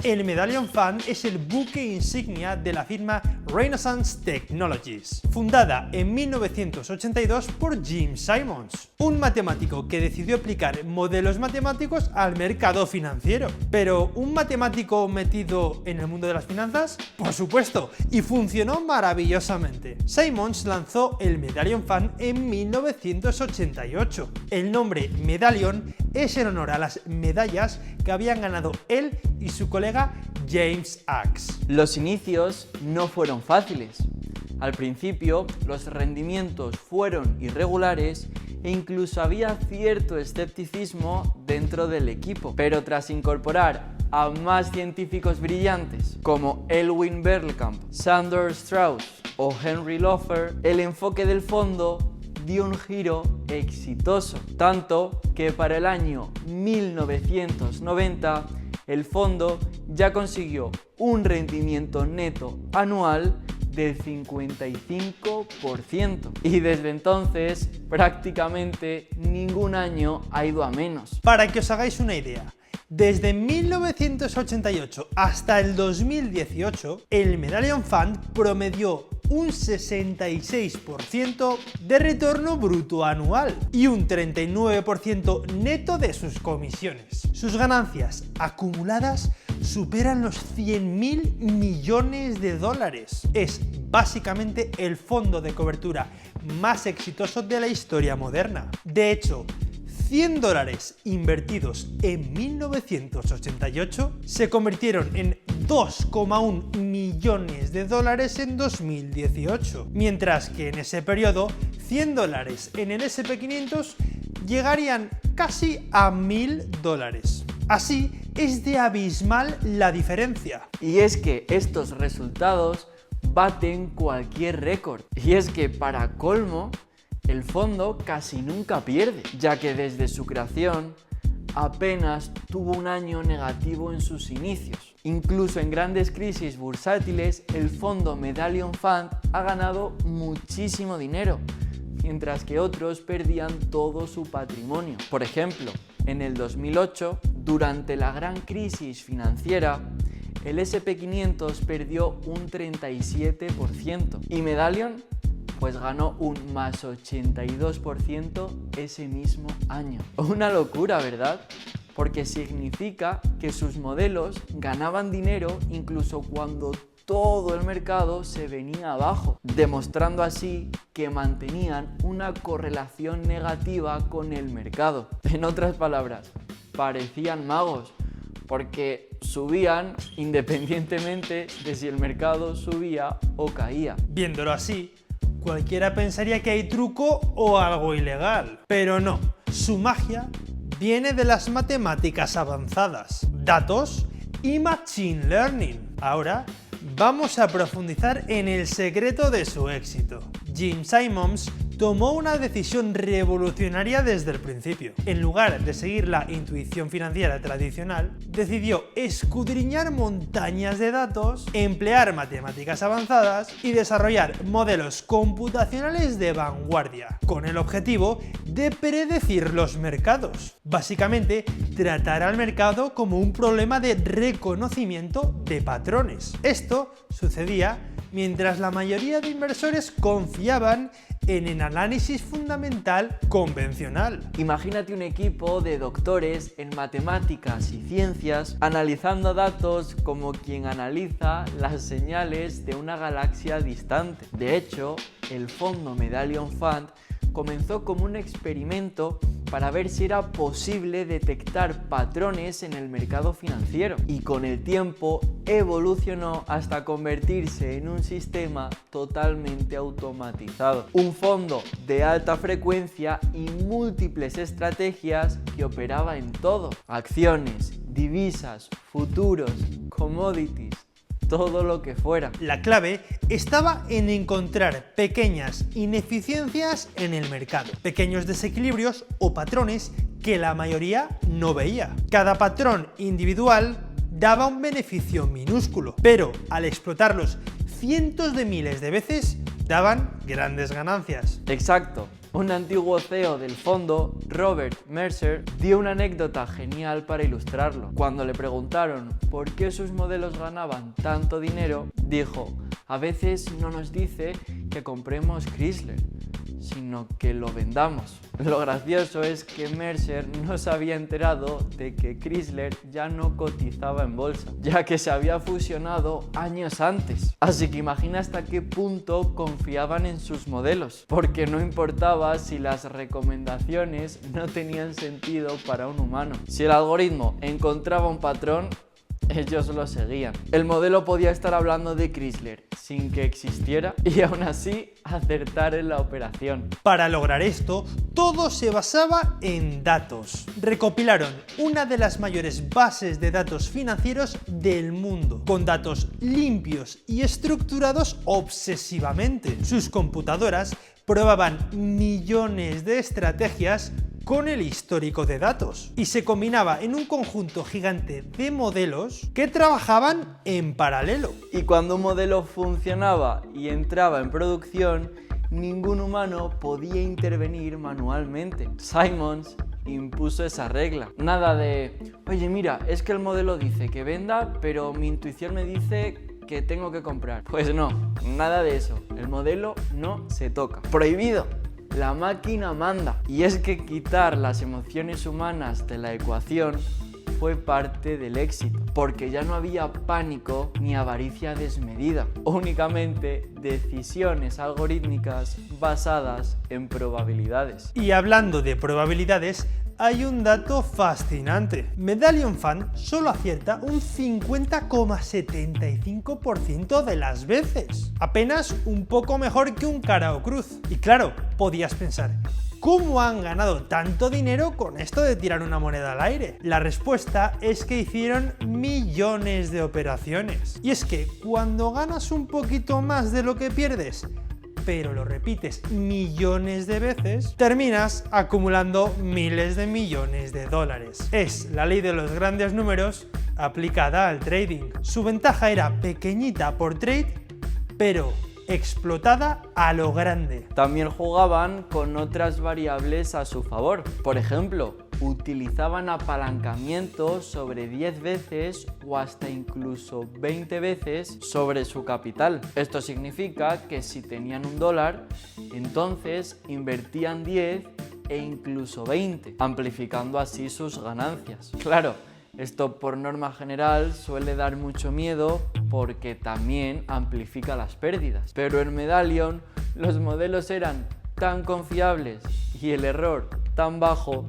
El Medallion Fund es el buque insignia de la firma Renaissance Technologies, fundada en 1982 por Jim Simons, un matemático que decidió aplicar modelos matemáticos al mercado financiero. ¿Pero un matemático metido en el mundo de las finanzas? Por supuesto, y funcionó maravillosamente. Simons lanzó el Medallion Fund en 1988. El nombre Medallion es en honor a las medallas que habían ganado él y su colega James Axe. Los inicios no fueron fáciles. Al principio, los rendimientos fueron irregulares e incluso había cierto escepticismo dentro del equipo. Pero tras incorporar a más científicos brillantes como Elwin Berlekamp, Sandor Strauss o Henry Loffer, el enfoque del fondo dio un giro exitoso, tanto que para el año 1990 el fondo ya consiguió un rendimiento neto anual del 55% y desde entonces prácticamente ningún año ha ido a menos. Para que os hagáis una idea, desde 1988 hasta el 2018, el Medallion Fund promedió un 66% de retorno bruto anual y un 39% neto de sus comisiones. Sus ganancias acumuladas superan los 100.000 millones de dólares. Es básicamente el fondo de cobertura más exitoso de la historia moderna. De hecho, $100 invertidos en 1988 se convirtieron en 2,1 millones de dólares en 2018, mientras que en ese periodo $100 en el SP500 llegarían casi a $1.000. Así es de abismal la diferencia. Y es que estos resultados baten cualquier récord. Y es que para colmo, el fondo casi nunca pierde, ya que desde su creación apenas tuvo un año negativo en sus inicios. Incluso en grandes crisis bursátiles, el fondo Medallion Fund ha ganado muchísimo dinero, mientras que otros perdían todo su patrimonio. Por ejemplo, en el 2008, durante la gran crisis financiera, el SP500 perdió un 37% y Medallion pues ganó un más 82% ese mismo año. Una locura, ¿verdad? Porque significa que sus modelos ganaban dinero incluso cuando todo el mercado se venía abajo, demostrando así que mantenían una correlación negativa con el mercado. En otras palabras, parecían magos, porque subían independientemente de si el mercado subía o caía. Viéndolo así, cualquiera pensaría que hay truco o algo ilegal, pero no, su magia viene de las matemáticas avanzadas, datos y machine learning. Ahora vamos a profundizar en el secreto de su éxito. Jim Simons tomó una decisión revolucionaria desde el principio. En lugar de seguir la intuición financiera tradicional, decidió escudriñar montañas de datos, emplear matemáticas avanzadas y desarrollar modelos computacionales de vanguardia, con el objetivo de predecir los mercados. Básicamente, tratar al mercado como un problema de reconocimiento de patrones. Esto sucedía mientras la mayoría de inversores confiaban en el análisis fundamental convencional. Imagínate un equipo de doctores en matemáticas y ciencias analizando datos como quien analiza las señales de una galaxia distante. De hecho, el fondo Medallion Fund comenzó como un experimento para ver si era posible detectar patrones en el mercado financiero y con el tiempo evolucionó hasta convertirse en un sistema totalmente automatizado. Un fondo de alta frecuencia y múltiples estrategias que operaba en todo: acciones, divisas, futuros, commodities, todo lo que fuera. La clave estaba en encontrar pequeñas ineficiencias en el mercado, pequeños desequilibrios o patrones que la mayoría no veía. Cada patrón individual daba un beneficio minúsculo, pero al explotarlos cientos de miles de veces daban grandes ganancias. Exacto. Un antiguo CEO del fondo, Robert Mercer, dio una anécdota genial para ilustrarlo. Cuando le preguntaron por qué sus modelos ganaban tanto dinero, dijo: a veces no nos dice que compremos Chrysler, sino que lo vendamos. Lo gracioso es que Mercer no se había enterado de que Chrysler ya no cotizaba en bolsa, ya que se había fusionado años antes. Así que imagina hasta qué punto confiaban en sus modelos, porque no importaba si las recomendaciones no tenían sentido para un humano. Si el algoritmo encontraba un patrón, ellos lo seguían. El modelo podía estar hablando de Chrysler sin que existiera y aún así acertar en la operación. Para lograr esto, todo se basaba en datos. Recopilaron una de las mayores bases de datos financieros del mundo, con datos limpios y estructurados obsesivamente. Sus computadoras probaban millones de estrategias con el histórico de datos y se combinaba en un conjunto gigante de modelos que trabajaban en paralelo. Y cuando un modelo funcionaba y entraba en producción, ningún humano podía intervenir manualmente. Simons impuso esa regla. Nada de, oye mira, es que el modelo dice que venda, pero mi intuición me dice que tengo que comprar. Pues no, nada de eso. El modelo no se toca. Prohibido. La máquina manda. Y es que quitar las emociones humanas de la ecuación fue parte del éxito, porque ya no había pánico ni avaricia desmedida, únicamente decisiones algorítmicas basadas en probabilidades. Y hablando de probabilidades, hay un dato fascinante. Medallion Fund solo acierta un 50,75% de las veces. Apenas un poco mejor que un cara o cruz. Y claro, podías pensar, ¿cómo han ganado tanto dinero con esto de tirar una moneda al aire? La respuesta es que hicieron millones de operaciones. Y es que cuando ganas un poquito más de lo que pierdes, pero lo repites millones de veces, terminas acumulando miles de millones de dólares. Es la ley de los grandes números aplicada al trading. Su ventaja era pequeñita por trade, pero explotada a lo grande. También jugaban con otras variables a su favor. Por ejemplo, utilizaban apalancamiento sobre 10 veces o hasta incluso 20 veces sobre su capital. Esto significa que si tenían $1, entonces invertían 10 e incluso 20, amplificando así sus ganancias. Claro, esto por norma general suele dar mucho miedo porque también amplifica las pérdidas. Pero en Medallion los modelos eran tan confiables y el error tan bajo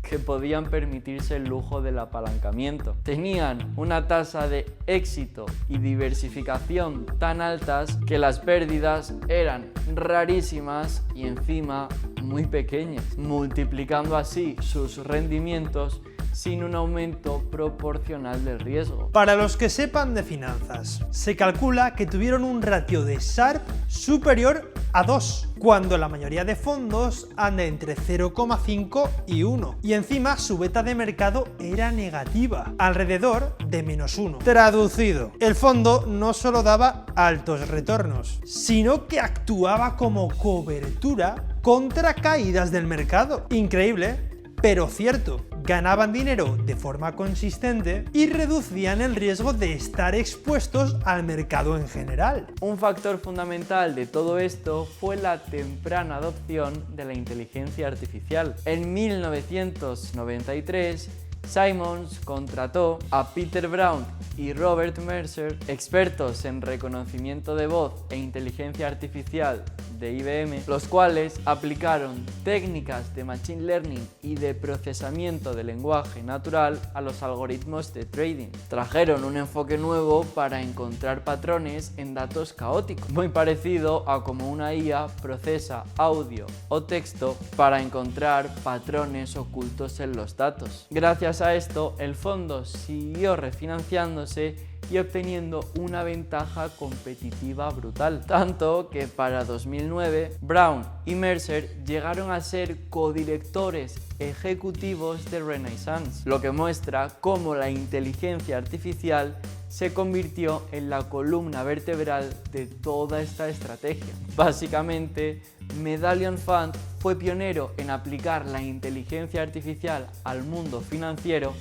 que podían permitirse el lujo del apalancamiento. Tenían una tasa de éxito y diversificación tan altas que las pérdidas eran rarísimas y encima muy pequeñas, multiplicando así sus rendimientos sin un aumento proporcional del riesgo. Para los que sepan de finanzas, se calcula que tuvieron un ratio de Sharpe superior a 2, cuando la mayoría de fondos anda entre 0,5 y 1. Y encima su beta de mercado era negativa, alrededor de -1. Traducido, el fondo no solo daba altos retornos, sino que actuaba como cobertura contra caídas del mercado. Increíble, pero cierto. Ganaban dinero de forma consistente y reducían el riesgo de estar expuestos al mercado en general. Un factor fundamental de todo esto fue la temprana adopción de la inteligencia artificial. En 1993, Simons contrató a Peter Brown y Robert Mercer, expertos en reconocimiento de voz e inteligencia artificial de IBM, los cuales aplicaron técnicas de Machine Learning y de procesamiento de lenguaje natural a los algoritmos de trading. Trajeron un enfoque nuevo para encontrar patrones en datos caóticos, muy parecido a como una IA procesa audio o texto para encontrar patrones ocultos en los datos. Gracias a esto, el fondo siguió refinanciándose y obteniendo una ventaja competitiva brutal, tanto que para 2009 Brown y Mercer llegaron a ser codirectores ejecutivos de Renaissance, lo que muestra cómo la inteligencia artificial se convirtió en la columna vertebral de toda esta estrategia. Básicamente, Medallion Fund fue pionero en aplicar la inteligencia artificial al mundo financiero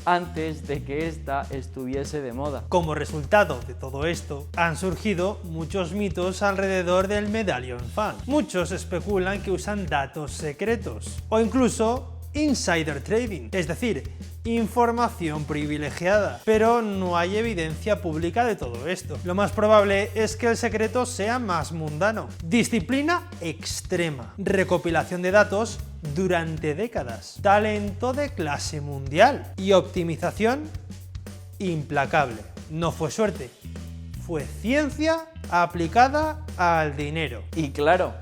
antes de que ésta estuviese de moda. Como resultado de todo esto, han surgido muchos mitos alrededor del Medallion Fund. Muchos especulan que usan datos secretos o incluso insider trading, es decir, información privilegiada, pero no hay evidencia pública de todo esto. Lo más probable es que el secreto sea más mundano. Disciplina extrema, recopilación de datos durante décadas, talento de clase mundial y optimización implacable. No fue suerte, fue ciencia aplicada al dinero. Y claro,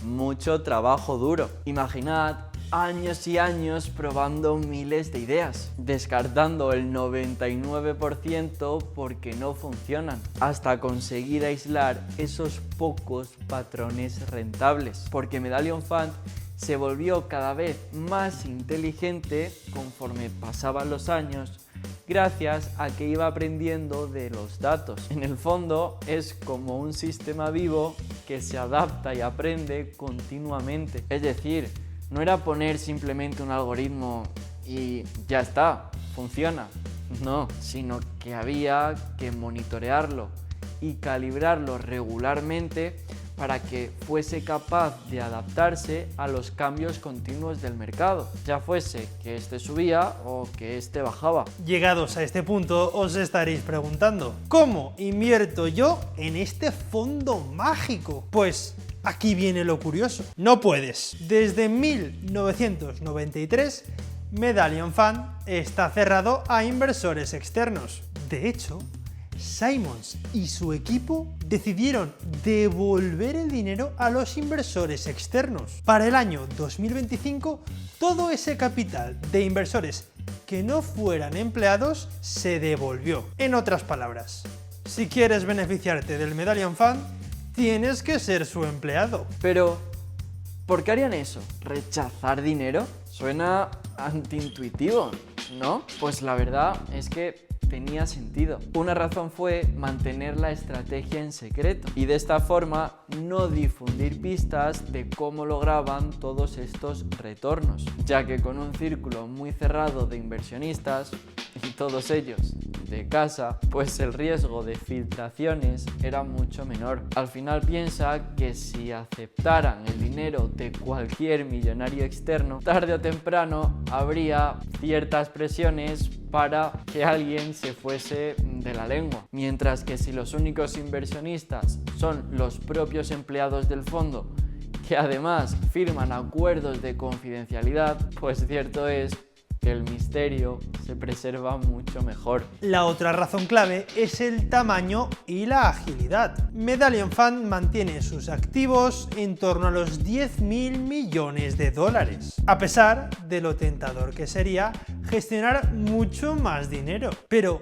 mucho trabajo duro. Imaginad años y años probando miles de ideas, descartando el 99% porque no funcionan, hasta conseguir aislar esos pocos patrones rentables. Porque Medallion Fund se volvió cada vez más inteligente conforme pasaban los años, gracias a que iba aprendiendo de los datos. En el fondo es como un sistema vivo que se adapta y aprende continuamente. Es decir, no era poner simplemente un algoritmo y ya está, funciona. No, sino que había que monitorearlo y calibrarlo regularmente para que fuese capaz de adaptarse a los cambios continuos del mercado, ya fuese que este subía o que este bajaba. Llegados a este punto, os estaréis preguntando, ¿cómo invierto yo en este fondo mágico? Pues aquí viene lo curioso. No puedes. Desde 1993, Medallion Fund está cerrado a inversores externos. De hecho, Simons y su equipo decidieron devolver el dinero a los inversores externos. Para el año 2025, todo ese capital de inversores que no fueran empleados se devolvió. En otras palabras, si quieres beneficiarte del Medallion Fund, tienes que ser su empleado. Pero, ¿por qué harían eso? ¿Rechazar dinero? Suena antiintuitivo, ¿no? Pues la verdad es que tenía sentido. Una razón fue mantener la estrategia en secreto y de esta forma no difundir pistas de cómo lograban todos estos retornos, ya que con un círculo muy cerrado de inversionistas y todos ellos de casa, pues el riesgo de filtraciones era mucho menor. Al final piensa que si aceptaran el dinero de cualquier millonario externo, tarde o temprano habría ciertas presiones para que alguien se fuese de la lengua. Mientras que si los únicos inversionistas son los propios empleados del fondo, que además firman acuerdos de confidencialidad, pues cierto es que el misterio se preserva mucho mejor. La otra razón clave es el tamaño y la agilidad. Medallion Fund mantiene sus activos en torno a los 10.000 millones de dólares, a pesar de lo tentador que sería gestionar mucho más dinero. Pero,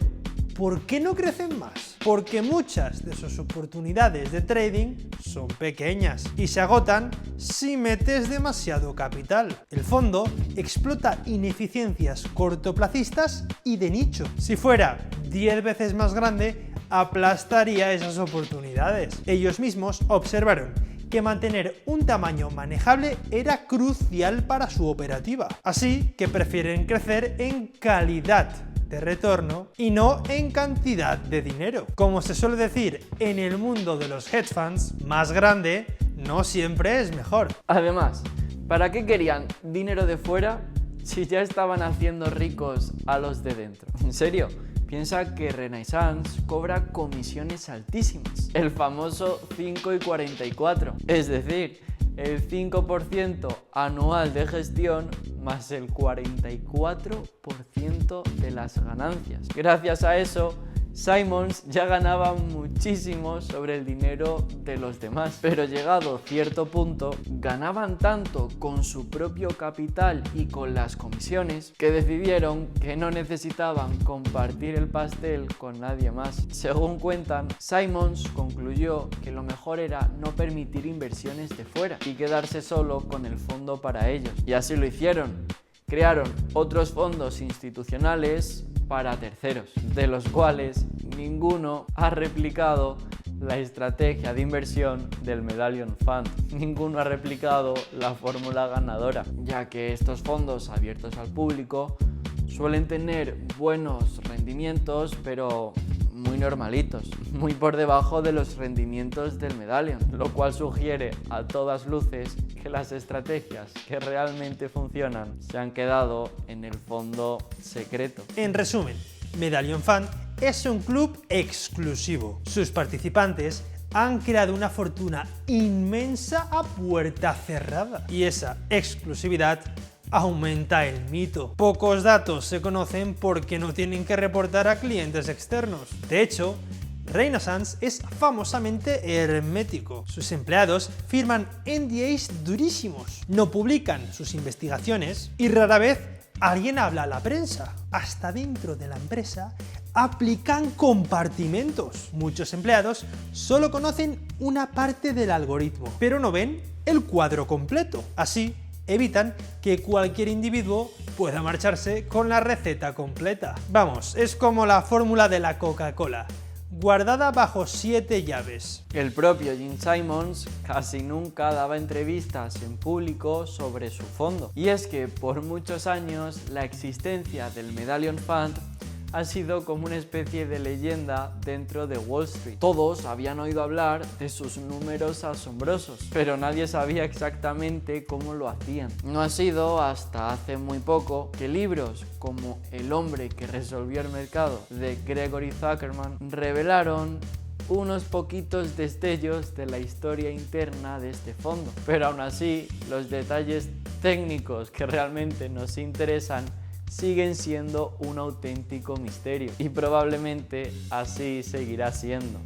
¿por qué no crecen más? Porque muchas de sus oportunidades de trading son pequeñas y se agotan si metes demasiado capital. El fondo explota ineficiencias cortoplacistas y de nicho. Si fuera 10 veces más grande, aplastaría esas oportunidades. Ellos mismos observaron que mantener un tamaño manejable era crucial para su operativa. Así que prefieren crecer en calidad de retorno y no en cantidad de dinero. Como se suele decir en el mundo de los hedge funds, más grande no siempre es mejor. Además, ¿para qué querían dinero de fuera si ya estaban haciendo ricos a los de dentro? ¿En serio? Piensa que Renaissance cobra comisiones altísimas, el famoso 5 y 44, es decir, el 5% anual de gestión más el 44% de las ganancias. Gracias a eso, Simons ya ganaba muchísimo sobre el dinero de los demás, pero llegado cierto punto, ganaban tanto con su propio capital y con las comisiones que decidieron que no necesitaban compartir el pastel con nadie más. Según cuentan, Simons concluyó que lo mejor era no permitir inversiones de fuera y quedarse solo con el fondo para ellos. Y así lo hicieron. Crearon otros fondos institucionales para terceros, de los cuales ninguno ha replicado la estrategia de inversión del Medallion Fund. Ninguno ha replicado la fórmula ganadora, ya que estos fondos abiertos al público suelen tener buenos rendimientos, pero muy normalitos, muy por debajo de los rendimientos del Medallion, lo cual sugiere a todas luces que las estrategias que realmente funcionan se han quedado en el fondo secreto. En resumen, Medallion Fund es un club exclusivo. Sus participantes han creado una fortuna inmensa a puerta cerrada y esa exclusividad aumenta el mito. Pocos datos se conocen porque no tienen que reportar a clientes externos. De hecho, Renaissance es famosamente hermético. Sus empleados firman NDAs durísimos, no publican sus investigaciones y rara vez alguien habla a la prensa. Hasta dentro de la empresa aplican compartimentos. Muchos empleados solo conocen una parte del algoritmo, pero no ven el cuadro completo. Así, evitan que cualquier individuo pueda marcharse con la receta completa. Vamos, es como la fórmula de la Coca-Cola, guardada bajo 7 llaves. El propio Gene Simons casi nunca daba entrevistas en público sobre su fondo. Y es que por muchos años la existencia del Medallion Fund ha sido como una especie de leyenda dentro de Wall Street. Todos habían oído hablar de sus números asombrosos, pero nadie sabía exactamente cómo lo hacían. No ha sido hasta hace muy poco que libros como El hombre que resolvió el mercado de Gregory Zuckerman revelaron unos poquitos destellos de la historia interna de este fondo. Pero aún así, los detalles técnicos que realmente nos interesan siguen siendo un auténtico misterio y probablemente así seguirá siendo,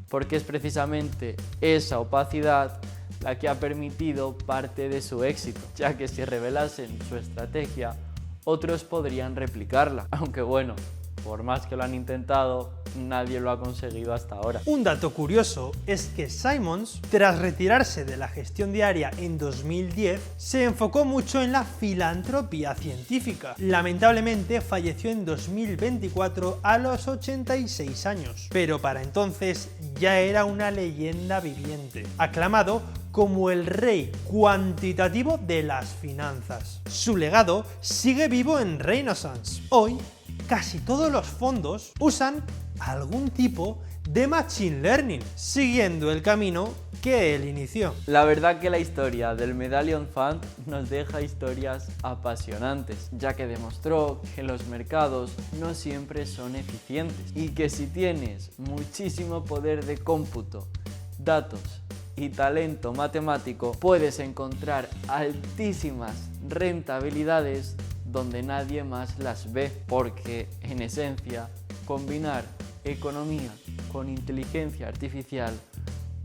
porque es precisamente esa opacidad la que ha permitido parte de su éxito, ya que si revelasen su estrategia, otros podrían replicarla, aunque bueno, por más que lo han intentado, nadie lo ha conseguido hasta ahora. Un dato curioso es que Simons, tras retirarse de la gestión diaria en 2010, se enfocó mucho en la filantropía científica. Lamentablemente falleció en 2024 a los 86 años, pero para entonces ya era una leyenda viviente, aclamado como el rey cuantitativo de las finanzas. Su legado sigue vivo en Renaissance. Hoy, casi todos los fondos usan algún tipo de Machine Learning, siguiendo el camino que él inició. La verdad que la historia del Medallion Fund nos deja historias apasionantes, ya que demostró que los mercados no siempre son eficientes y que si tienes muchísimo poder de cómputo, datos y talento matemático, puedes encontrar altísimas rentabilidades donde nadie más las ve, porque en esencia combinar economía con inteligencia artificial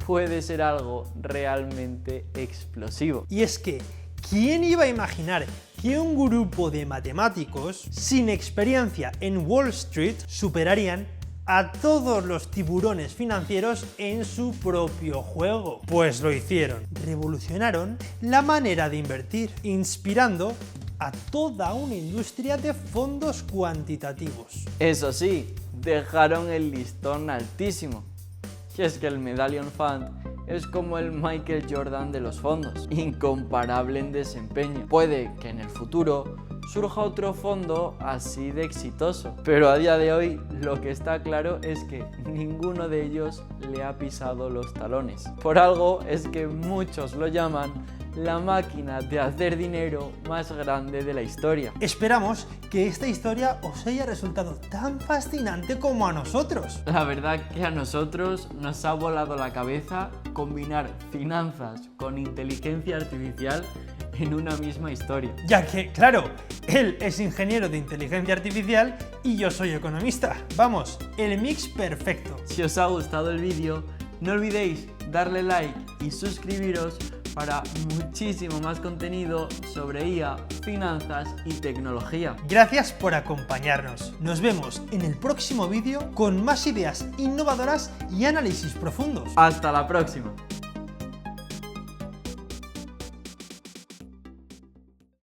puede ser algo realmente explosivo. Y es que, ¿quién iba a imaginar que un grupo de matemáticos sin experiencia en Wall Street superarían a todos los tiburones financieros en su propio juego? Pues lo hicieron. Revolucionaron la manera de invertir, inspirando a toda una industria de fondos cuantitativos. Eso sí, dejaron el listón altísimo. Y es que el Medallion Fund es como el Michael Jordan de los fondos, incomparable en desempeño. Puede que en el futuro surja otro fondo así de exitoso, pero a día de hoy lo que está claro es que ninguno de ellos le ha pisado los talones. Por algo es que muchos lo llaman la máquina de hacer dinero más grande de la historia. Esperamos que esta historia os haya resultado tan fascinante como a nosotros. La verdad que a nosotros nos ha volado la cabeza combinar finanzas con inteligencia artificial en una misma historia. Ya que, claro, él es ingeniero de inteligencia artificial y yo soy economista. Vamos, el mix perfecto. Si os ha gustado el vídeo, no olvidéis darle like y suscribiros para muchísimo más contenido sobre IA, finanzas y tecnología. Gracias por acompañarnos. Nos vemos en el próximo vídeo con más ideas innovadoras y análisis profundos. Hasta la próxima.